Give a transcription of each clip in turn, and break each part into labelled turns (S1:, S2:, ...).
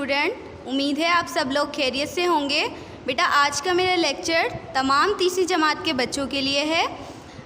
S1: Student, उम्मीद है आप सब लोग खैरियत से होंगे। बेटा आज का मेरा लेक्चर तमाम तीसरी जमात के बच्चों के लिए है।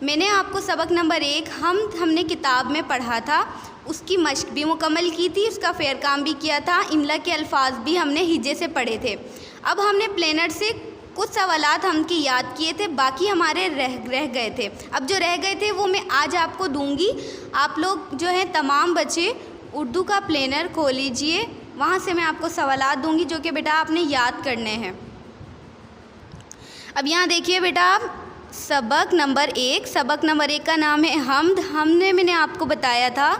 S1: मैंने आपको सबक नंबर 1 हमने किताब में पढ़ा था, उसकी मश्क भी मुकम्मल की थी, उसका फेयर काम भी किया था, इमला के अल्फाज भी हमने हिज्जे से पढ़े थे। अब हमने प्लेनर से कुछ सवालात हमके याद किए थे, बाकी हमारे रह गए थे। अब जो रह गए थे वो मैं आज आपको दूंगी। आप लोग जो है तमाम बच्चे उर्दू का प्लेनर खोल लीजिए, वहाँ से मैं आपको सवालात दूंगी जो कि बेटा आपने याद करने हैं। अब यहाँ देखिए बेटा, आप सबक नंबर 1 का नाम है हम्द। मैंने आपको बताया था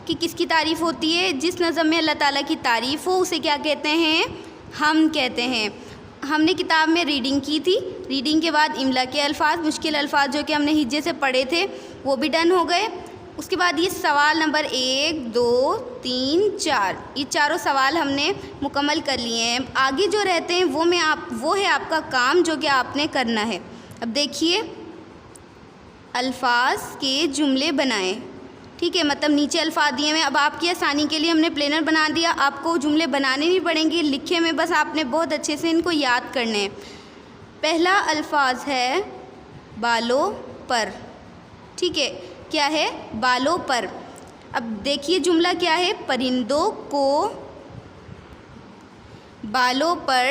S1: कि किसकी तारीफ़ होती है, जिस नज़म में अल्लाह ताला की तारीफ़ हो उसे क्या कहते हैं, हम कहते हैं। हमने किताब में रीडिंग की थी, रीडिंग के बाद इमला के अल्फाज, मुश्किल अल्फाज जो कि हमने हिज्जे से पढ़े थे वो भी डन हो गए। उसके बाद ये सवाल नंबर 1, 2, 3, 4, ये चारों सवाल हमने मुकम्मल कर लिए हैं। आगे जो रहते हैं वो है आपका काम जो कि आपने करना है। अब देखिए, अल्फाज के जुमले बनाएं, ठीक है, मतलब नीचे अल्फाज दिए हैं। अब आपकी आसानी के लिए हमने प्लेनर बना दिया, आपको जुमले बनाने नहीं पड़ेंगे, लिखे में बस आपने बहुत अच्छे से इनको याद करने हैं। पहला अल्फाज है बालों पर, ठीक है, क्या है, बालों पर। अब देखिए जुमला क्या है, परिंदों को बालों पर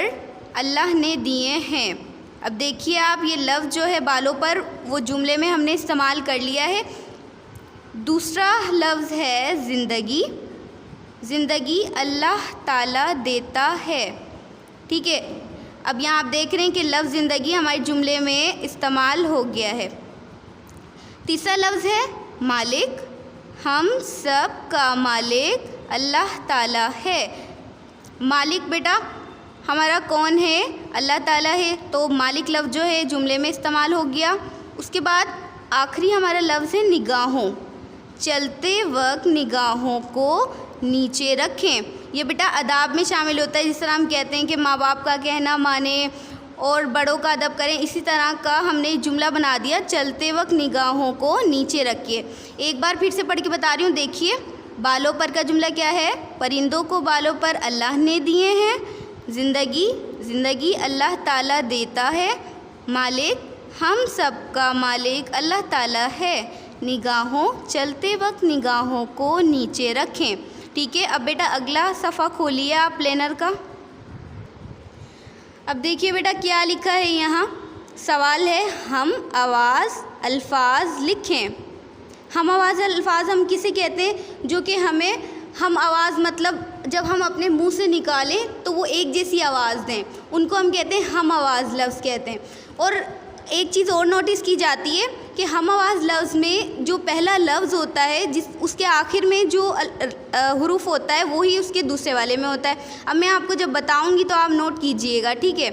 S1: अल्लाह ने दिए हैं। अब देखिए आप, ये लफ्ज़ जो है बालों पर वो जुमले में हमने इस्तेमाल कर लिया है। दूसरा लफ्ज़ है ज़िंदगी, ज़िंदगी अल्लाह ताला देता है, ठीक है। अब यहाँ आप देख रहे हैं कि लफ्ज़ ज़िंदगी हमारे जुमले में इस्तेमाल हो गया है। तीसरा लफ्ज़ है मालिक, हम सब का मालिक अल्लाह ताला है। मालिक बेटा हमारा कौन है, अल्लाह ताला है, तो मालिक लफ्ज़ जो है जुमले में इस्तेमाल हो गया। उसके बाद आखिरी हमारा लफ्ज़ है निगाहों, चलते वक्त निगाहों को नीचे रखें। ये बेटा अदाब में शामिल होता है, जिस तरह हम कहते हैं कि माँ बाप का कहना माने और बड़ों का अदब करें, इसी तरह का हमने जुमला बना दिया, चलते वक्त निगाहों को नीचे रखिए। एक बार फिर से पढ़ के बता रही हूँ, देखिए बालों पर का जुमला क्या है, परिंदों को बालों पर अल्लाह ने दिए हैं, ज़िंदगी अल्लाह ताला देता है, मालिक हम सब का मालिक अल्लाह ताला है, निगाहों चलते वक्त निगाहों को नीचे रखें, ठीक है। अब बेटा अगला सफ़ा खोलिए आप प्लेनर का। अब देखिए बेटा क्या लिखा है, यहाँ सवाल है हम आवाज़ अल्फाज लिखें। हम आवाज़ अल्फाज हम किसे कहते हैं, जो कि हमें हम आवाज़ मतलब जब हम अपने मुंह से निकालें तो वो एक जैसी आवाज़ दें, उनको हम कहते हैं हम आवाज़ लफ्ज़ कहते हैं। और एक चीज़ और नोटिस की जाती है कि हम आवाज़ लफ्ज़ में जो पहला लफ्ज़ होता है उसके आखिर में जो हुरूफ होता है वही उसके दूसरे वाले में होता है। अब मैं आपको जब बताऊंगी तो आप नोट कीजिएगा, ठीक है।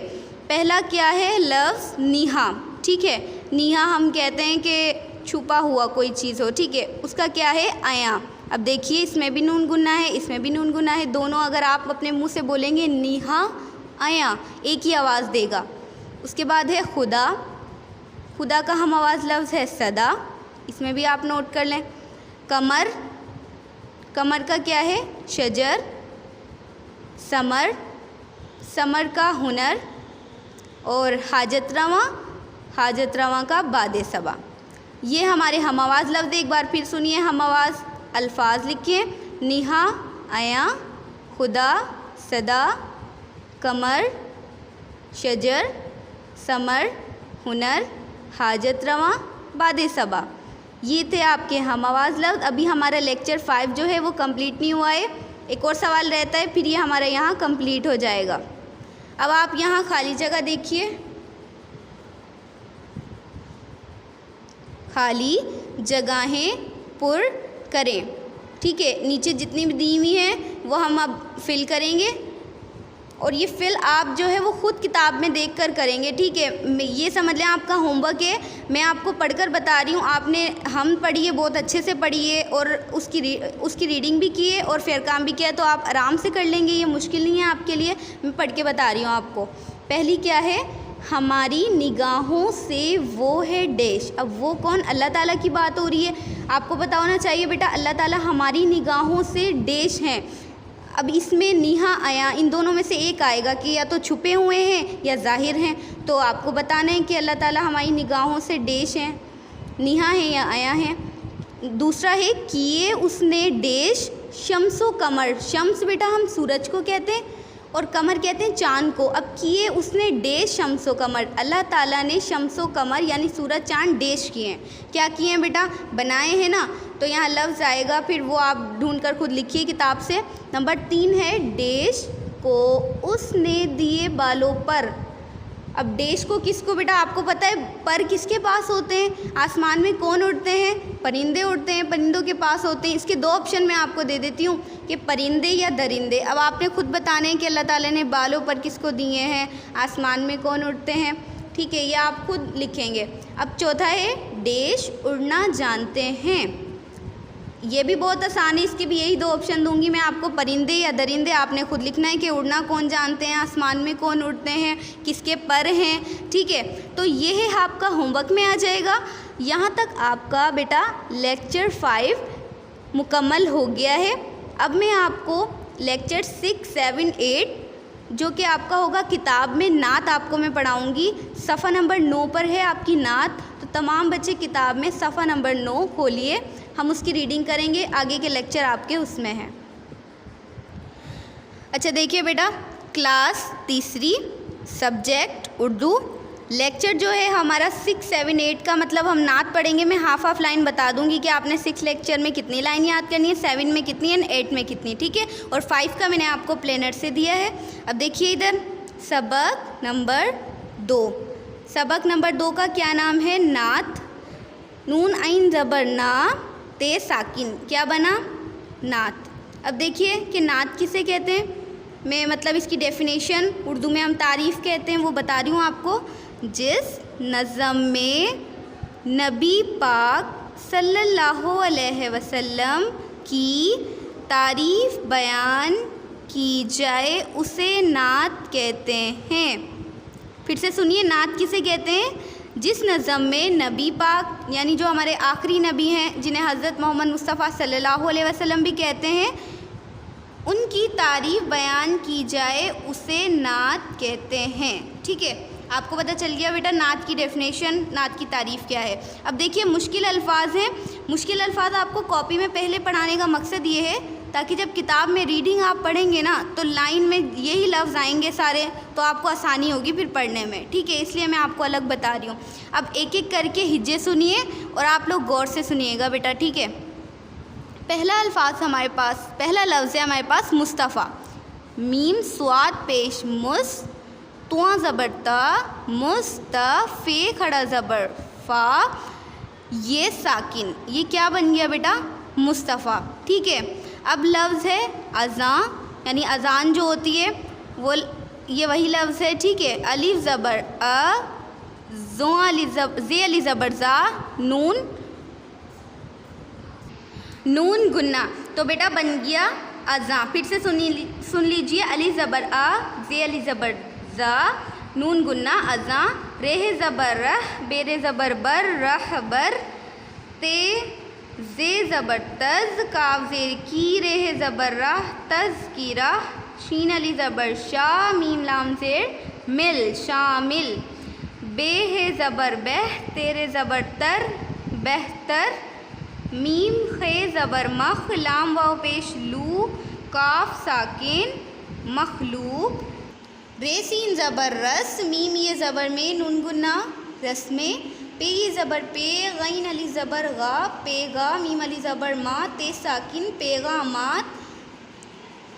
S1: पहला क्या है, लफ्ज़ नीहा, ठीक है, नीहा हम कहते हैं कि छुपा हुआ कोई चीज़ हो, ठीक है, उसका क्या है, आया। अब देखिए इसमें भी नून गुन्ना है, इसमें भी नून गुन्ना है, दोनों अगर आप अपने मुँह से बोलेंगे नीहा आया, एक ही आवाज़ देगा। उसके बाद है खुदा, खुदा का हम आवाज़ लफ्ज़ है सदा, इसमें भी आप नोट कर लें। कमर, कमर का क्या है, शजर। समर, समर का हुनर। और हाजत रवा का बादे सबा। ये हमारे हम आवाज़ लफ्ज़, एक बार फिर सुनिए, हम आवाज़ अल्फाज लिखिए, निहा आया, खुदा, सदा, कमर, शजर, समर, हुनर, हाजत रवा, बादे सबा। ये थे आपके हम आवाज़ लफ्ज़। अभी हमारा लेक्चर 5 जो है वो कंप्लीट नहीं हुआ है, एक और सवाल रहता है, फिर ये हमारा यहाँ कंप्लीट हो जाएगा। अब आप यहाँ खाली जगह देखिए, खाली जगहें पुर करें, ठीक है। नीचे जितनी भी दी हुई हैं वो हम अब फिल करेंगे, और ये फिल आप जो है वो ख़ुद किताब में देखकर करेंगे, ठीक है। ये समझ लें आपका होमवर्क है, मैं आपको पढ़कर बता रही हूँ, आपने हम पढ़िए, बहुत अच्छे से पढ़िए और उसकी रीडिंग भी किए और फेयर काम भी किया, तो आप आराम से कर लेंगे, ये मुश्किल नहीं है आपके लिए। मैं पढ़ के बता रही हूँ आपको। पहली क्या है, हमारी निगाहों से वो है डैश। अब वो कौन, अल्लाह ताला की बात हो रही है, आपको पता होना चाहिए बेटा अल्लाह ताला हमारी निगाहों से डैश हैं। अब इसमें निहा आया इन दोनों में से एक आएगा कि या तो छुपे हुए हैं या ज़ाहिर हैं। तो आपको बताना है कि अल्लाह ताला हमारी निगाहों से डेश हैं, निहा है या आया है। दूसरा है किए उसने डेश शम्सो कमर, शम्स बेटा हम सूरज को कहते हैं और कमर कहते हैं चाँद को। अब किए उसने डेश शम्सो कमर, अल्लाह ताला ने शम्सो कमर यानी सूरज चाँद डेश किए हैं। क्या किए हैं बेटा? बनाए हैं ना। तो यहाँ लफ्ज़ आएगा, फिर वो आप ढूंढ कर खुद लिखिए किताब से। नंबर 3 है डेश को उसने दिए बालों पर। अब डेश को किसको बेटा आपको पता है, पर किसके पास होते हैं? आसमान में कौन उड़ते हैं? परिंदे उड़ते हैं, परिंदों के पास होते हैं। इसके 2 ऑप्शन मैं आपको दे देती हूँ कि परिंदे या दरिंदे। अब आपने खुद बताना है कि अल्लाह ताला ने बालों पर किसको दिए हैं, आसमान में कौन उड़ते हैं। ठीक है, ये आप खुद लिखेंगे। अब चौथा है डेश उड़ना जानते हैं। ये भी बहुत आसान है, इसके भी यही 2 ऑप्शन दूंगी मैं आपको, परिंदे या दरिंदे। आपने खुद लिखना है कि उड़ना कौन जानते हैं, आसमान में कौन उड़ते हैं, किसके पर हैं। ठीक है, तो ये है आपका होमवर्क में आ जाएगा। यहाँ तक आपका बेटा लेक्चर 5 मुकम्मल हो गया है। अब मैं आपको लेक्चर 6, 7, 8 जो कि आपका होगा किताब में, नात आपको मैं पढ़ाऊँगी। सफ़ा नंबर 9 पर है आपकी नात। तो तमाम बच्चे किताब में सफ़ा नंबर 9 खोलिए, हम उसकी रीडिंग करेंगे। आगे के लेक्चर आपके उसमें हैं। अच्छा देखिए बेटा, क्लास 3 सब्जेक्ट उर्दू, लेक्चर जो है हमारा 6, 7, 8 का मतलब हम नात पढ़ेंगे। मैं हाफ लाइन बता दूंगी कि आपने 6 लेक्चर में कितनी लाइन याद करनी है, 7 में कितनी है, 8 में कितनी। ठीक है, और 5 का मैंने आपको प्लेनर से दिया है। अब देखिए इधर सबक नंबर 2, सबक नंबर 2 का क्या नाम है? नात। नून आइन ज़बर ना ते साकिन, क्या बना? नात। अब देखिए कि नात किसे कहते हैं, मैं मतलब इसकी डेफिनेशन उर्दू में हम तारीफ़ कहते हैं, वो बता रही हूँ आपको। जिस नज़म में नबी पाक सल्लल्लाहु अलैहि वसल्लम की तारीफ़ बयान की जाए उसे नात कहते हैं। फिर से सुनिए, नात किसे कहते हैं? जिस नज़म में नबी पाक यानी जो हमारे आखिरी नबी हैं, जिन्हें हज़रत मोहम्मद मुस्तफ़ा सल्लल्लाहु अलैहि वसल्लम भी कहते हैं, उनकी तारीफ़ बयान की जाए उसे नात कहते हैं। ठीक है, आपको पता चल गया बेटा नात की डेफिनेशन, नात की तारीफ़ क्या है। अब देखिए मुश्किल अल्फाज हैं, मुश्किल अल्फाज आपको कॉपी में पहले पढ़ाने का मकसद ये है ताकि जब किताब में रीडिंग आप पढ़ेंगे ना तो लाइन में यही लफ्ज़ आएंगे सारे, तो आपको आसानी होगी फिर पढ़ने में। ठीक है, इसलिए मैं आपको अलग बता रही हूँ। अब एक एक करके हिज्जे सुनिए और आप लोग गौर से सुनिएगा बेटा। ठीक है, पहला अल्फाज हमारे पास, पहला लफ्ज़ है हमारे पास मुस्तफ़ा। मीम स्वाद पेश मुस, तुआ ज़बर ता, मुस्तफ़े खड़ा ज़बर फ़ा, ये साकिन, ये क्या बन गया बेटा? मुस्तफ़ा। ठीक है, अब लफ्ज़ है अज़ां, यानी अज़ान जो होती है वो, ये वही लफ्ज़ है। ठीक है, अलिफ ज़बर अ, ज़ो अली ज़बर ज़ा, नून, नून गुन्ना, तो बेटा बन गया अज़ां। फिर से सुन लीजिए, अली ज़बर अ, जे अली ज़बर ज़ा, नून गुन्ना अज़ां, रेह ज़बर रह, बेरे ज़बर बर, रह बर, ते जे ज़बर तज़, काफ ज़ेर की, रेह ज़बर राह, तज़ की राह, शीन अली ज़बर शाह, मीम लाम ज़ेर मिल, शामिल, बे है ज़बर बह, तेरे ज़बर तर, बेहतर, मीम खे ज़बर मख, लाम वाव पेश लू, काफ साकिन मखलूक, रे सीन ज़बर रस, मीम ये ज़बर में, नून गुन्ना रस में, पे ये ज़बर पे, गैन अली ज़बर गा, पेगा, मीम अली ज़बर मा, ते साकिन पेगा मात,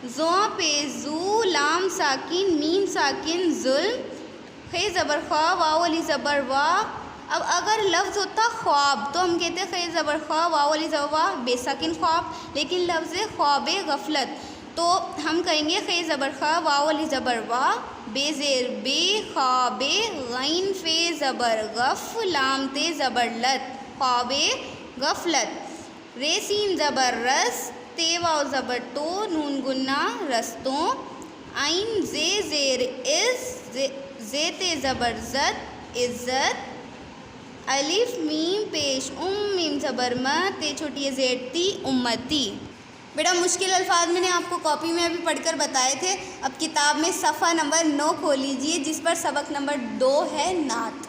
S1: ज़ो पे जू, लाम साकिन, मीम साकिन जुल्म, खे ज़बर ख्वा, वाव अली ज़बर वा। अब अगर लफ्ज़ होता ख्वाब तो हम कहते खे ज़बर ख्वा, वाव अली ज़बर वा, बेसाकिन ख्वाब, लेकिन लफ्ज़ ख्वाब गफलत तो हम कहेंगे खे ज़बर ख़ा, वाव अली ज़बर वा, बे ज़ेर बे, ख्वाबे, गैन फ़े ज़बर गफ़, लाम ते ज़बर लत, ख्वाबे गफलत, रे सीन ज़बर रस, ते वाव ज़बर तो, नून गुन्ना रस्तों, आइन जे ज़ेर इज़, जे ते ज़बर ज़त, इज़्ज़त, अलिफ मीम पेश मीम ज़बर म, ते छोटी ज़ेर ती, उम्मती। बेटा मुश्किल अल्फाज मैंने आपको कॉपी में अभी पढ़कर बताए थे। अब किताब में सफ़ा नंबर 9 खोल लीजिए, जिस पर सबक नंबर 2 है नात।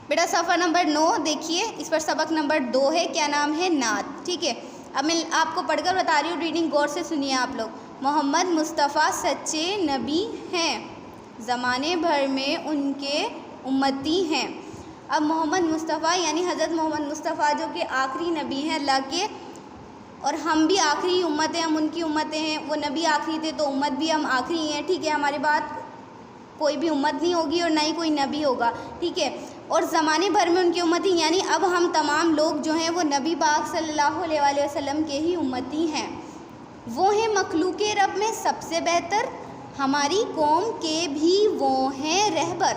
S1: बेटा सफ़ा नंबर 9 देखिए, इस पर सबक नंबर 2 है, क्या नाम है? नात। ठीक है, अब मैं आपको पढ़कर बता रही हूँ, रीडिंग गौर से सुनिए आप लोग। मोहम्मद मुस्तफ़ा सच्चे नबी हैं, ज़माने भर में उनके उम्मती हैं। अब मोहम्मद मुस्तफ़ा यानी हज़रत मोहम्मद मुस्तफ़ा जो कि आखिरी नबी हैं अल्लाह के, और हम भी आखिरी उम्मत हैं, हम उनकी उम्मतें हैं। वो नबी आखिरी थे तो उम्मत भी हम आखिरी हैं। ठीक है, हमारे बाद कोई भी उम्मत नहीं होगी और ना ही कोई नबी होगा। ठीक है, और ज़माने भर में उनकी उम्मती यानी अब हम तमाम लोग जो हैं वो नबी पाक सल्लल्लाहु अलैहि वसल्लम के ही उम्मती हैं। वो हैं मखलूक रब में सबसे बेहतर, हमारी कौम के भी वो हैं रहबर।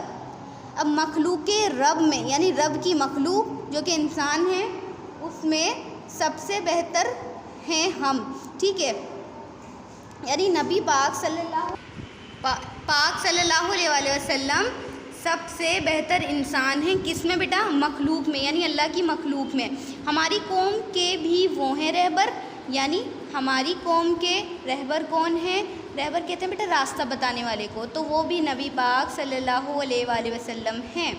S1: अब मखलूक रब में यानी रब की मखलूक जो कि इंसान है, उसमें सबसे बेहतर हैं हम। ठीक है, यानी नबी पाक सल्लल्लाहु अलैहि वसल्लम सबसे बेहतर इंसान हैं। किस में बेटा? मखलूक में, यानी अल्लाह की मखलूक में। हमारी कौम के भी वो हैं रहबर, यानी हमारी कौम के रहबर कौन है? रहबर कहते हैं बेटा रास्ता बताने वाले को, तो वो भी नबी पाक सल्लल्लाहु अलैहि वसल्लम हैं।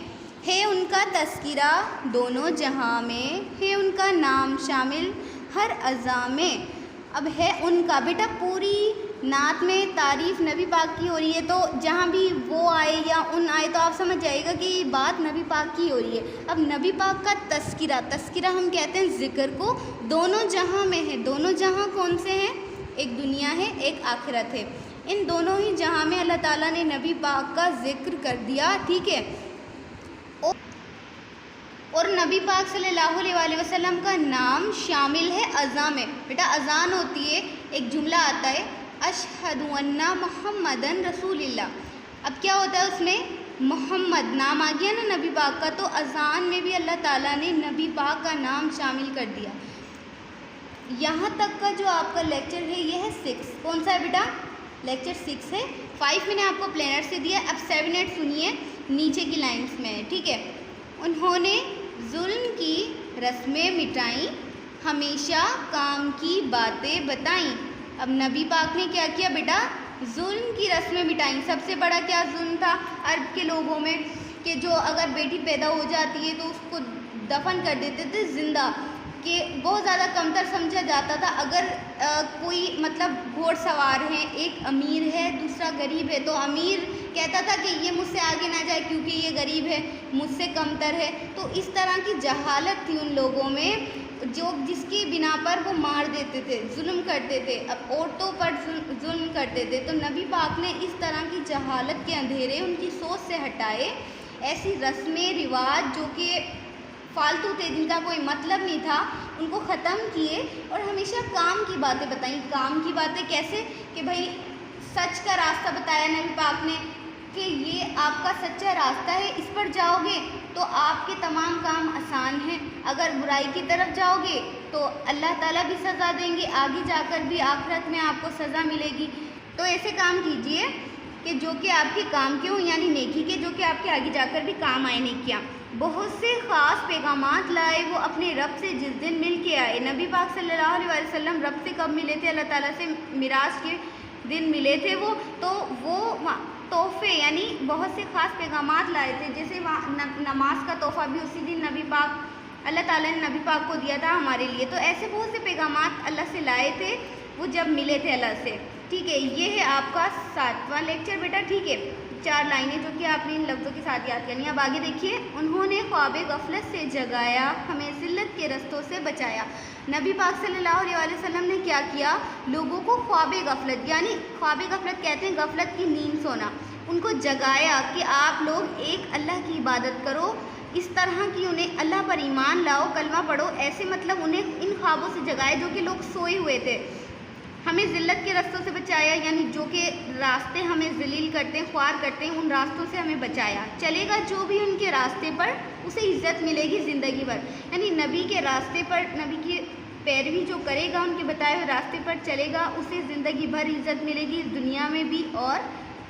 S1: है उनका तस्किरा दोनों जहां में, है उनका नाम शामिल हर अज़ा में। अब है उनका बेटा पूरी नात में तारीफ़ नबी पाक की हो रही है, तो जहाँ भी वो आए या उन आए तो आप समझ जाइएगा कि ये बात नबी पाक की हो रही है। अब नबी पाक का तस्किरा हम कहते हैं ज़िक्र को, दोनों जहाँ में है। दोनों जहाँ कौन से हैं? एक दुनिया है, एक आखिरत है। इन दोनों ही जहाँ में अल्लाह ताला ने नबी पाक का ज़िक्र कर दिया। ठीक है, और नबी पाक सल्लल्लाहु अलैहि वसल्लम का नाम शामिल है अज़ा में। बेटा अज़ान होती है, एक जुमला आता है अशहदु अन्ना मुहम्मदन रसूलुल्लाह। अब क्या होता है उसमें? मोहम्मद नाम आ गया ना नबी पाक का, तो अज़ान में भी अल्लाह ताला ने नबी पाक का नाम शामिल कर दिया। यहाँ तक का जो आपका लेक्चर है ये है 6। कौन सा है बेटा? लेक्चर 6 है। 5 मैंने आपको प्लेनर से दिया। अब 7, 8 सुनिए, नीचे की लाइन्स में। ठीक है, उन्होंने जुल्म की रस्में मिटाई, हमेशा काम की बातें बताई। अब नबी पाक ने क्या किया बेटा? जुल्म की रस्में मिटाई। सबसे बड़ा क्या जुल्म था अरब के लोगों में कि जो अगर बेटी पैदा हो जाती है तो उसको दफन कर देते थे ज़िंदा, कि बहुत ज़्यादा कमतर समझा जाता था। अगर कोई मतलब घोड़सवार है, एक अमीर है दूसरा गरीब है, तो अमीर कहता था कि ये मुझसे आगे ना जाए क्योंकि ये गरीब है, मुझसे कमतर है। तो इस तरह की जहालत थी उन लोगों में, जो जिसकी बिना पर वो मार देते थे, जुल्म करते थे, अब औरतों पर जुल्म करते थे। तो नबी पाक ने इस तरह की जहालत के अंधेरे उनकी सोच से हटाए, ऐसी रस्में रिवाज जो कि फालतू थे, जिनका कोई मतलब नहीं था, उनको ख़त्म किए और हमेशा काम की बातें बताई। काम की बातें कैसे? कि भाई सच का रास्ता बताया नबी पाक ने कि ये आपका सच्चा रास्ता है, इस पर जाओगे तो आपके तमाम काम आसान हैं। अगर बुराई की तरफ जाओगे तो अल्लाह ताला भी सज़ा देंगे, आगे जाकर भी आखिरत में आपको सज़ा मिलेगी। तो ऐसे काम कीजिए कि जो कि आपके काम के हों, यानी नेकी के, जो कि आपके आगे जाकर भी काम आए नेकियाँ। बहुत से ख़ास पैगामात लाए वो अपने रब से जिस दिन मिल के आए। नबी पाक सल्लल्लाहु अलैहि वसल्लम रब से कब मिले थे? अल्लाह ताला से मिराज के दिन मिले थे वो। तो वो तोहफ़े यानी बहुत से ख़ास पैगामात लाए थे, जैसे नमाज का तोहफ़ा भी उसी दिन नबी पाक अल्लाह ताला ने नबी पाक को दिया था हमारे लिए। तो ऐसे बहुत से पैगामात अल्लाह से लाए थे वो जब मिले थे अल्लाह से। ठीक है, ये है आपका 7वां लेक्चर बेटा। ठीक है, 4 लाइनें जो कि आपने इन लफ्ज़ों के साथ याद करनी है। अब आगे देखिए, उन्होंने ख्वाब गफलत से जगाया, हमें ज़िल्लत के रस्तों से बचाया। नबी पाक सल्लल्लाहु अलैहि वसल्लम ने क्या किया? लोगों को ख्वाब गफलत, यानी ख्वाब गफलत कहते हैं गफलत की नींद सोना, उनको जगाया कि आप लोग एक अल्लाह की इबादत करो, इस तरह की उन्हें अल्लाह पर ईमान लाओ, कलमा पढ़ो। ऐसे मतलब उन्हें इन ख्वाबों से जगाए जो कि लोग सोए हुए थे। हमें ज़िल्लत के रास्तों से बचाया, यानी जो कि रास्ते हमें ज़लील करते हैं, ख्वार करते हैं, उन रास्तों से हमें बचाया। चलेगा जो भी उनके रास्ते पर उसे इज़्ज़त मिलेगी ज़िंदगी भर, यानी नबी के रास्ते पर, नबी की पैरवी जो करेगा, उनके बताए हुए रास्ते पर चलेगा, उसे ज़िंदगी भर इज़्ज़त मिलेगी, दुनिया में भी और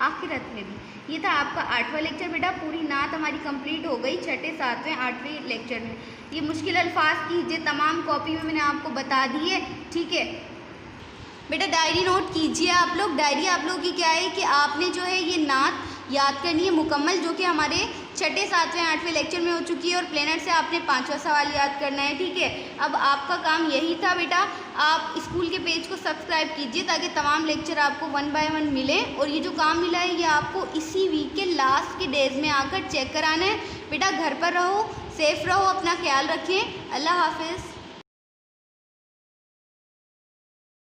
S1: आखिरत में भी। ये था आपका 8वां लेक्चर बेटा। पूरी नात हमारी कंप्लीट हो गई 6ठे, 7वें, 8वें लेक्चर में। ये मुश्किल अल्फाज कीजिए, तमाम कॉपी में मैंने आपको बता दी है। ठीक है, बेटा डायरी नोट कीजिए आप लोग। डायरी आप लोगों की क्या है कि आपने जो है ये नात याद करनी है मुकम्मल, जो कि हमारे छठे, सातवें, आठवें लेक्चर में हो चुकी है, और प्लेनर से आपने 5वां सवाल याद करना है, ठीक है। अब आपका काम यही था बेटा, आप स्कूल के पेज को सब्सक्राइब कीजिए ताकि तमाम लेक्चर आपको 1 बाय 1 मिले, और ये जो काम मिला है ये आपको इसी वीक के लास्ट के डेज़ में आकर चेक कराना है। बेटा घर पर रहो, सेफ़ रहो, अपना ख्याल रखें। अल्लाह हाफिज़।